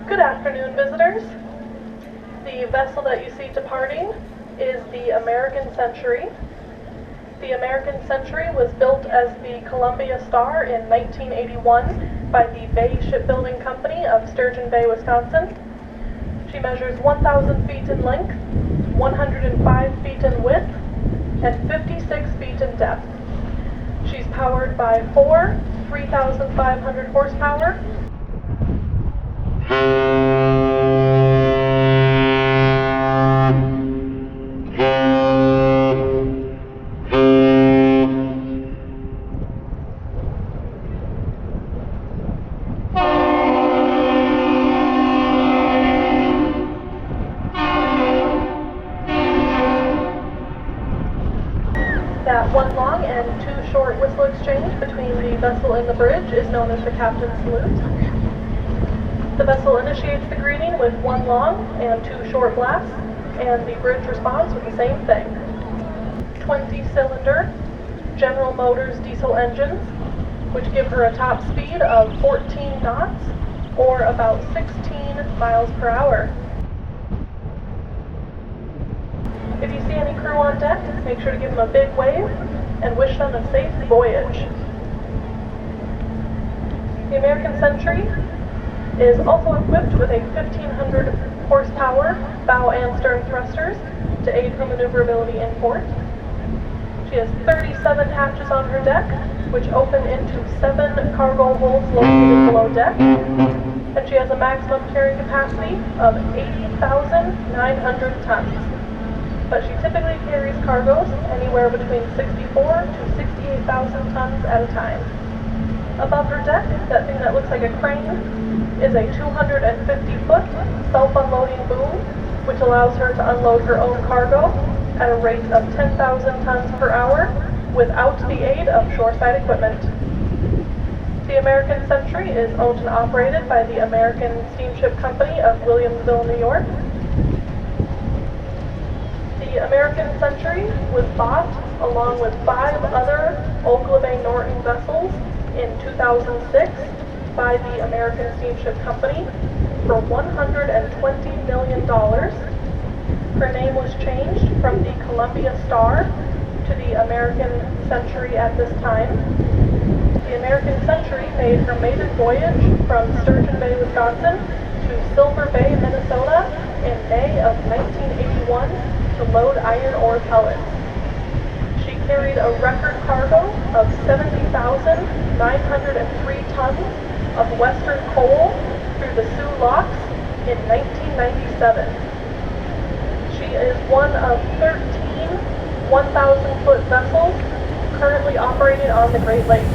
Good afternoon, visitors. The vessel that you see departing is the American Century. The American Century was built as the Columbia Star in 1981 by the Bay Shipbuilding Company of Sturgeon Bay, Wisconsin. She measures 1,000 feet in length, 105 feet in width, and 56 feet in depth. She's powered by four 3,500 horsepower That one long and two short whistle exchange between the vessel and the bridge is known as the captain's salute. The vessel initiates the greeting with one long and two short blasts, and the bridge responds with the same thing. 20-cylinder General Motors diesel engines, which give her a top speed of 14 knots, or about 16 miles per hour. If you see any crew on deck, make sure to give them a big wave and wish them a safe voyage. The American Century is also equipped with a 1,500 horsepower bow and stern thrusters to aid her maneuverability in port. She has 37 hatches on her deck, which open into 7 cargo holds located below deck, and she has a maximum carrying capacity of 80,900 tons. But she typically carries cargoes anywhere between 64 to 68,000 tons at a time. Above her deck, that thing that looks like a crane is a 250-foot self-unloading boom, which allows her to unload her own cargo at a rate of 10,000 tons per hour without the aid of shoreside equipment. The American Century is owned and operated by the American Steamship Company of Williamsville, New York. The American Century was bought along with 5 other Oglebay Norton vessels in 2006 by the American Steamship Company for $120 million. Her name was changed from the Columbia Star to the American Century at this time. The American Century made her maiden voyage from Sturgeon Bay, Wisconsin to Silver Bay, Minnesota in May of 1981 to load iron ore pellets. She carried a record cargo of 70,903 tons of western coal through the Sioux Locks in 1997. She is one of 13 1,000-foot vessels currently operating on the Great Lakes.